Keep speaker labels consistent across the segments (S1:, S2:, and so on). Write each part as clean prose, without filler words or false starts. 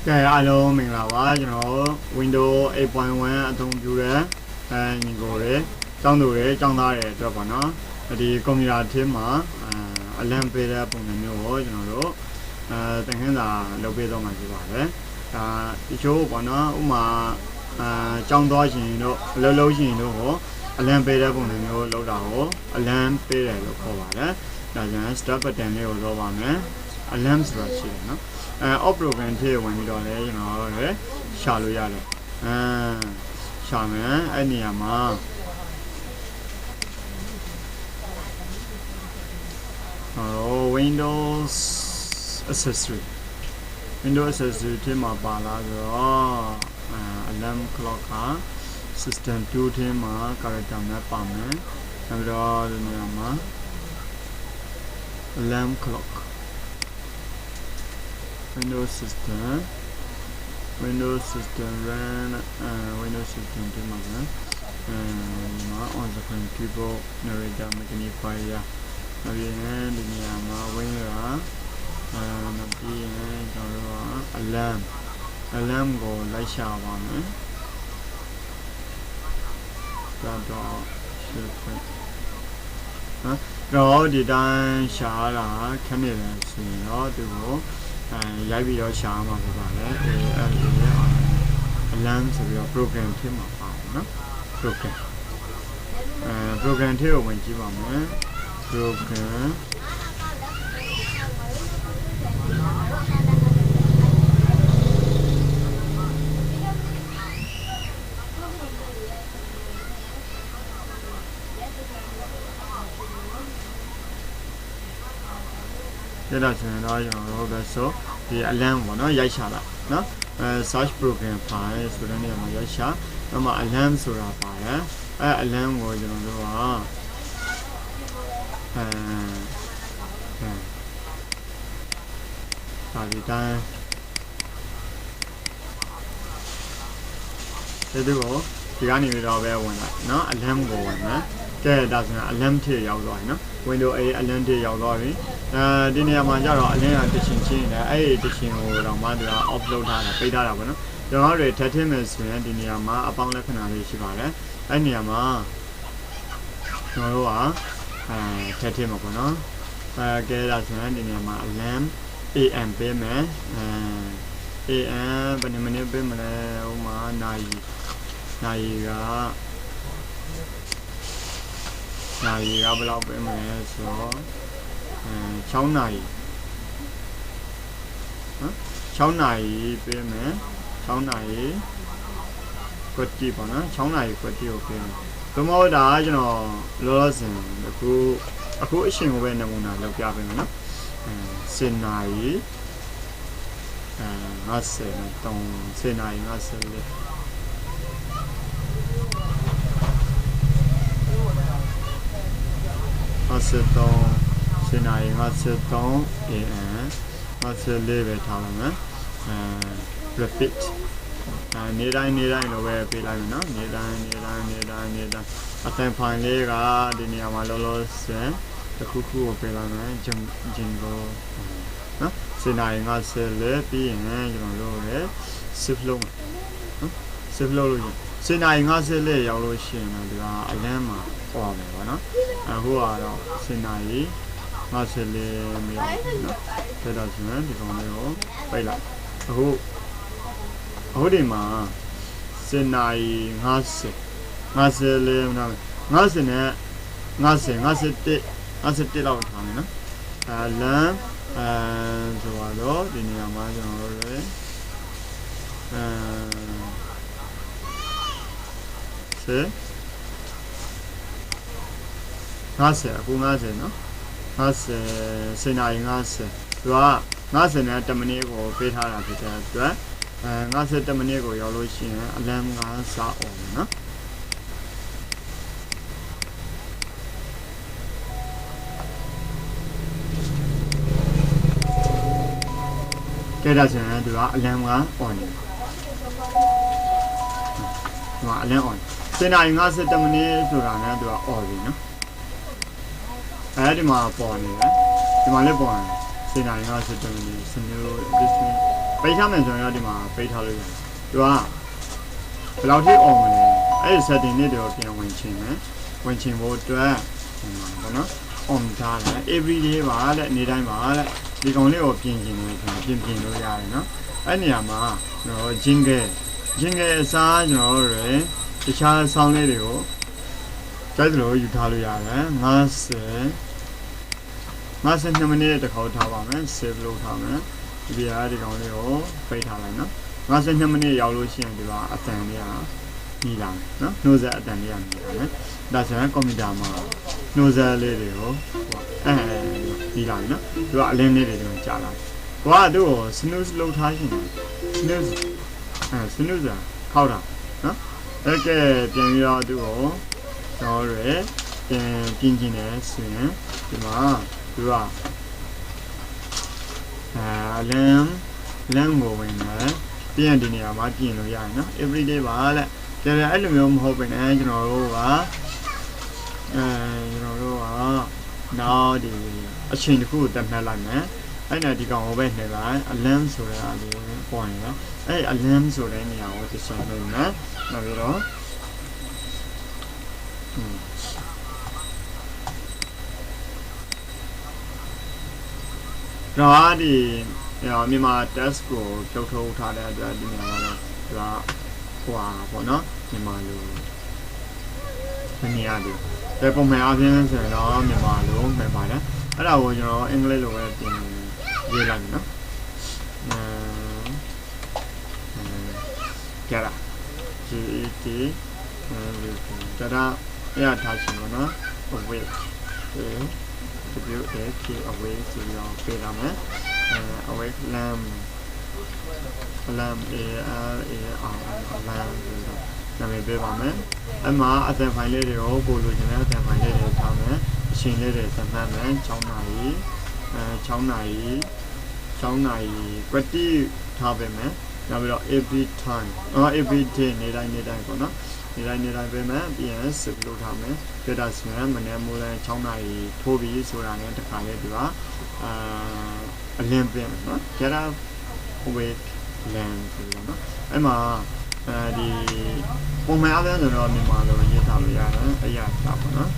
S1: cái alo mình là quá cho nó Windows 8.1 ở trong chủ đề những cái đấy trong đồ đấy trong đó để cho bọn nó thì công nghệ thêm mà alarm về là bọn nó nhiều cho nó đó tình hình là lâu bây giờ mà chỉ bảo đấy cái chỗ bọn nó mà trong đó chỉ nó lâu lâu chỉ nó alarm về là bọn nó nhiều lâu đầu alarm về là lâu khó vào đấy là những start button này rồi vào này alarm rồi chỉ nó off program thế mà mình đòi lấy nó đấy xả luôn ra rồi xả mà anh nhà mà Windows accessory thế mà bà là rồi alarm clock ha system 2 thế mà character map pa me rồi này mà alarm clock Windows system run Windows system thế mà on the screen keyboard narrator magnifier bây giờ đi nhà mà Windows nó đi cho nó alarm của lấy sao vào nữa đó rồi thì đang xả là cái này là gì đó từ đó giải bị đó xả mà các bạn đấy alarm sẽ bị program thêm mà vào nó program theo mình chỉ vào nữa program cái đó thì nó rồi cái số thì alarm của nó giải xả lại nó search program file số đó này mà giải xả nó mà alarm số là phải alarm của chúng nó tại vì ta thế được không thì cái này rồi về quên lại nó alarm của nó cái đó là alarm thì giàu rồi nó Windows 8 alarm thì giàu rồi đi này mà cho rồi alarm là chính này ấy chính củaเราmà được upload ra làပေးထားတာပေါ့နော်ကျွန်တော်တို့ entertainment ဆိုရင်ဒီနေရာမှာအပေါင်းလက္ခဏာလေးရှိပါတယ်အဲ့နေရာမှာကျွန်တော်တို့ကentertainment ပေါ့နော်ကဲဒါဆိုရင်ဒီနေရာမှာ alarm AM ပေးမယ် AM ဘယ်နှစ်မိနစ်ပေးမလဲဟိုမှာနာရီကဘယ်လောက်ပေးမလဲဆိုတော့6နာရီနော်6နာရီပေးမယ်6နာရီကွက်တီပေါ့နော်6နာရီကွက်တီကိုပေးမယ်ဘမို့ဒါကျွန်တော်လောလောဆယ်အခုအရှင်ကိုပဲနမူနာလောက်ပြပေးမယ်နော်10နာရီ10နာရီ5410နာရီ53 AM 54ပဲထားပါမယ်repeat နေတိုင်းလိုပဲပေးလိုက်မယ်နော်နေတိုင်းအတန်ဖိုင်လေးကဒီနေရာမှာလောလောဆယ်တစ်ခုကိုပေးလိုက်မယ်ဂျင်ကိုနော်10နာရီ54ပြီးရင်ကျွန်တော်တို့လည်း shift လုပ်မယ်နော် shift လုပ်လို့10နာရီ54ရောက်လို့ရှိရင်တော့ဒီကအလန်းမှာပေါ်မယ်ပေါ့နော်အခုကတော့10နာရီ54မြောက်နော်ဒါတော့ဆိုရင်ဒီကောင်လေးကိုပိတ်လိုက်အခုဒီမှာ10နာရီ54နော်50နဲ့51လောက်ထားမယ်နော်လမ်းဆိုတော့ဒီနေရာမှာကျွန်တော်တို့လည်း50အခု50နော်50 10နာရီ50သူက50နဲ့10မိနစ်ကိုပေးထားတာဖြစ်တဲ့အတွက်50မိနစ်ကိုရောက်လို့ရှိရင်အလမ်ကစားအောင်နော်ကဲဒါဆိုရင်သူကအလမ်က on နေသူကအလမ် on 10နာရီ50မိနစ်ဆိုတာနဲ့သူက on ပြီနော်အဲဒီမှာပေါ်နေတယ်ဒီမှာလည်းပေါ်နေ10နာရီ50မိနစ်စနူ this ပေးထားမယ်ဆိုရင်တော့ဒီမှာပေးထားလို့ရတယ်သူကဘယ်လောက်ထိအောင်မလဲအဲ့ဒီ setting လေးတွေကိုပြန်ဝင်ချင်မယ်ဝင်ချင်ဖို့အတွက်ပေါ့နော် on ထားတယ် every day ပါတဲ့နေ့တိုင်းပါတဲ့ဒီကောင်လေးကိုပြင်ချင်တယ်ဆိုရင်ပြင်လို့ရတယ်နော်အဲ့နေရာမှာကျွန်တော် jingle အစားကျွန်တော်တို့ရတခြား sound လေးတွေကိုကြိုက်သလိုယူထားလို့ရတယ်52မိနစ်တခါထားပါမယ် save လုပ်ထားမယ်ဒီကောင်လေးကိုပိတ်ထားလိုက်နော်52မိနစ်ရောက်လို့ရှိရင်ဒီကအတန်လေးကညီလာမယ်နော်နှိုးဆက်အတန်လေးကညီလာမယ်ဒါဆိုရင်ကွန်ပျူတာမှာနှိုးဆက်လေးတွေကိုညီလာပြီနော်သူကအလင်းလေးတွေဒီမှာကြာလာကိုကသူ့ကို snooze လုပ်ထားရှင်တယ် snooze ခောက်တာနော်အဲ့ကဲပြန်ပြီးတော့သူ့ကိုတော့ရပြင်ကျင်တယ်ဆိုရင်ဒီမှာသူကလမ်းကိုဝင်တယ်ပြင်ဒီနေရာမှာပြင်လို့ရတယ်နော် everyday ပါလက်ကြတယ်အဲ့လိုမျိုးမဟုတ်ဘဲနဲ့ကျွန်တော်တို့ကနောက်ဒီအချိန်တစ်ခုကိုတက်မှတ်လိုက်မယ်အဲ့နဲ့ဒီကောင်ကိုပဲနှိပ်လိုက် alarm ဆိုတဲ့အားလေးပေါ်နေတယ်အဲ့ alarm ဆိုတဲ့နေရာကိုတစ်ချက်နှိပ်မယ်နောက်ပြီးတော့တော့ဒီမြန်မာ test ကိုပြုတ်ထုတ်ထားတဲ့အတွက်ဒီနေရာမှာတော့ဟိုပေါ့နော်မြန်မာလိုမနေရတယ်ဒါပုံမှန်အားဖြင့်ဆိုရင်တော့မြန်မာလိုမှန်ပါတယ်အဲ့ဒါကိုကျွန်တော်အင်္ဂလိပ်လိုပဲပြင်ရေးလိုက်မယ်နော်ကြရ GET ဒါရထားချင်ပါနော် away WAK away ဆိုပြီးတော့ပေးရမယ်away lamb alarm alarm ဆိုတော့နာမည်ပေးပါမယ်အမှအသံဖိုင်လေးတွေကိုပို့လို့ကျွန်တော်အသံဖိုင်လေးတွေထားမယ်အချိန်လေးတွေသတ်မှတ်မယ်6နာရီ6နာရီကွတိထားပေးမယ်နောက်ပြီးတော့ every time every day နေ့တိုင်းပေါ့နော်နေ့တိုင်းပေးမယ်ပြီးရင်စစ်လို့ထားမယ်ဒေတာစမယ်မနေ့မိုးလန်း6နာရီထိုးပြီးဆိုတာနဲ့တခါလေးသူကအလင်းပြင်နော် get up awake land ဆိုတော့နော်အဲ့မှာဒီပုံမှန်အားဖြင့်ဆိုတော့မြန်မာလိုရေးထားလို့ရတယ်အရာတာပေါ့နော်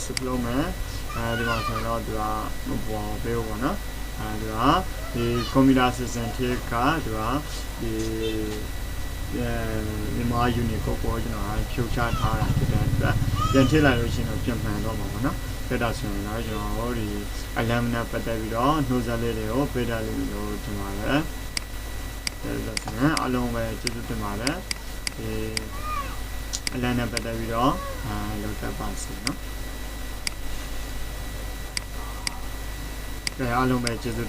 S1: စစ်လို့မယ်ဒီမှာဆိုတော့သူကမပေါ်ပေးဘူးပေါ့နော်သူကဒီ computer system ကသူကဒီမြန်မာ unit ကိုကျွန်တော်ဖြုတ်ချထားတာဖြစ်တဲ့အတွက်ပြန်ထည့်လိုက်လို့ရှိရင်တော့ပြန်မှန်တော့မှာပေါ့နော်ဒါတော့ဆိုရင်တော့ကျွန်တော်ဒီ alarm နဲ့ပတ်သက်ပြီးတော့နှိုးဆက်လေးတွေကိုပေးတယ်လို့ဒီမှာလည်းဒါဆိုရင်အလုံးပဲကျေးဇူးတင်ပါတယ်ဒီ alarm နဲ့ပတ်သက်ပြီးတော့လောက်တက်ပါစေနော်အားလုံးပဲကျေးဇူး